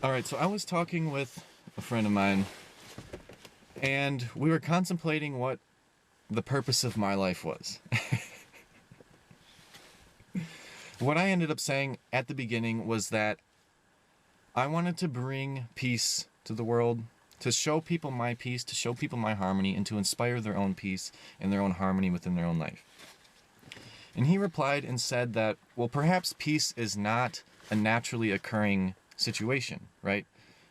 All right, so I was talking with a friend of mine, and we were contemplating what the purpose of my life was. What I ended up saying at the beginning was that I wanted to bring peace to the world, to show people my peace, to show people my harmony, and to inspire their own peace and their own harmony within their own life. And he replied and said that, well, perhaps peace is not a naturally occurring situation, right?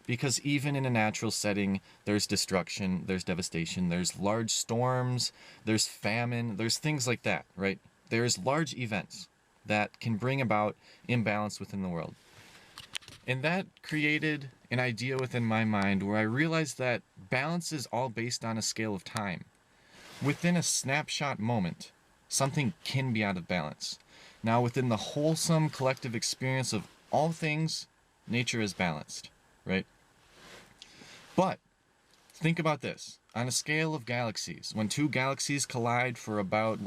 Because even in a natural setting, there's destruction, there's devastation, there's large storms, there's famine, there's things like that, right? There's large events that can bring about imbalance within the world. And that created an idea within my mind where I realized that balance is all based on a scale of time. Within a snapshot moment, something can be out of balance. Now, within the wholesome collective experience of all things, nature is balanced, right? But think about this. On a scale of galaxies, when two galaxies collide for about,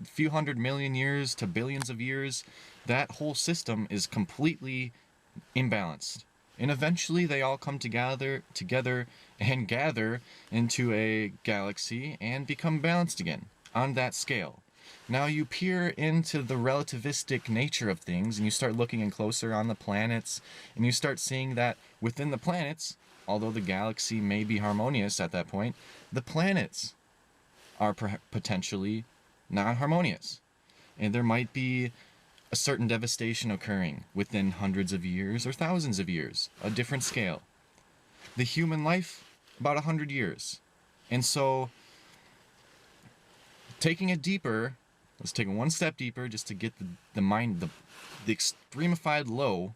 few hundred million years to billions of years, that whole system is completely imbalanced. And eventually they all come together and gather into a galaxy and become balanced again on that scale. Now you peer into the relativistic nature of things and you start looking in closer on the planets and you start seeing that within the planets, although the galaxy may be harmonious at that point, the planets are potentially non-harmonious. And there might be a certain devastation occurring within hundreds of years or thousands of years, a different scale. The human life, about 100 years. And so, taking it deeper, let's take it one step deeper just to get the mind, the extremified low,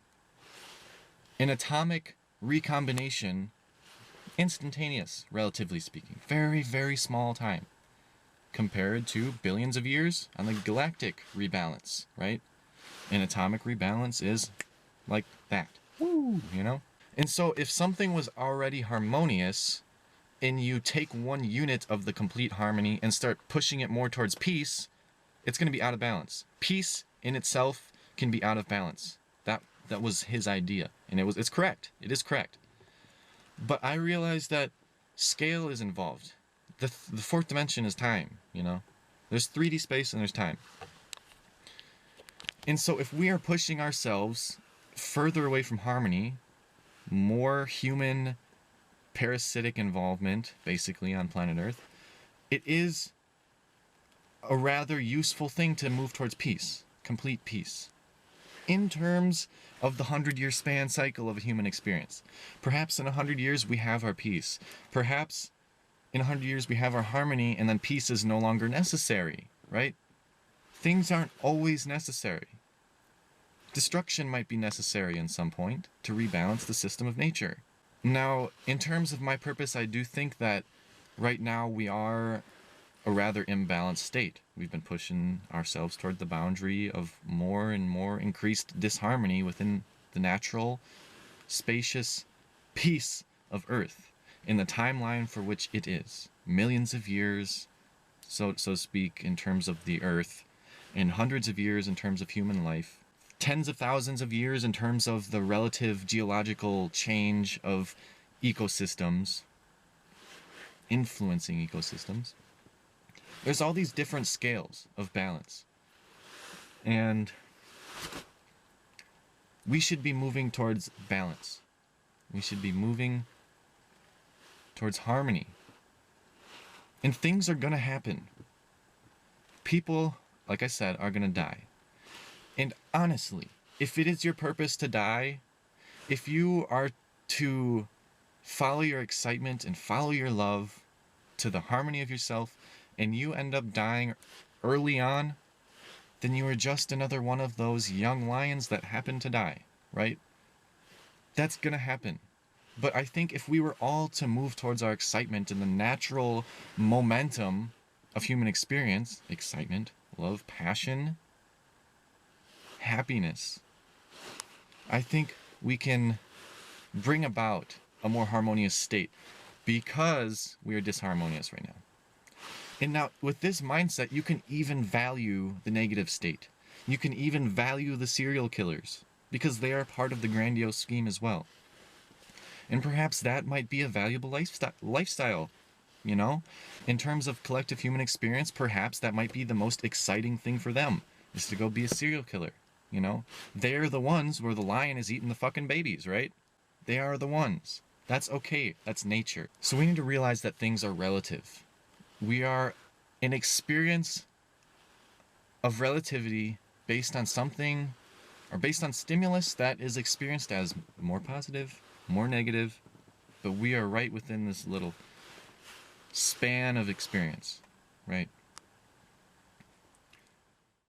an atomic recombination, instantaneous, relatively speaking, very, very small time, compared to billions of years on the galactic rebalance, right? An atomic rebalance is like that. Woo, you know? And so if something was already harmonious and you take one unit of the complete harmony and start pushing it more towards peace, it's going to be out of balance. Peace in itself can be out of balance. That was his idea, and it's correct. It is correct. But I realized that scale is involved. The fourth dimension is time, you know? There's 3D space and there's time. And so if we are pushing ourselves further away from harmony, more human parasitic involvement, basically, on planet Earth, it is a rather useful thing to move towards peace, complete peace. In terms of the 100-year span cycle of a human experience. Perhaps in 100 years we have our peace. Perhaps in 100 years we have our harmony and then peace is no longer necessary, right? Things aren't always necessary. Destruction might be necessary in some point to rebalance the system of nature. Now, in terms of my purpose, I do think that right now we are a rather imbalanced state. We've been pushing ourselves toward the boundary of more and more increased disharmony within the natural, spacious peace of Earth in the timeline for which it is. Millions of years, so to speak, in terms of the Earth, and hundreds of years in terms of human life, tens of thousands of years in terms of the relative geological change of ecosystems, influencing ecosystems. There's all these different scales of balance. And we should be moving towards balance. We should be moving towards harmony. And things are going to happen. People, like I said, are going to die. And honestly, if it is your purpose to die, if you are to follow your excitement and follow your love to the harmony of yourself, and you end up dying early on, then you are just another one of those young lions that happen to die, right? That's gonna happen. But I think if we were all to move towards our excitement and the natural momentum of human experience, excitement, love, passion, happiness, I think we can bring about a more harmonious state because we are disharmonious right now. And now, with this mindset, you can even value the negative state. You can even value the serial killers. because they are part of the grandiose scheme as well. And perhaps that might be a valuable lifestyle, you know? In terms of collective human experience, perhaps that might be the most exciting thing for them, is to go be a serial killer, you know? They're the ones where the lion is eating the fucking babies, right? They are the ones. That's okay. That's nature. So we need to realize that things are relative. We are an experience of relativity based on something, or based on stimulus that is experienced as more positive, more negative, but we are right within this little span of experience, right?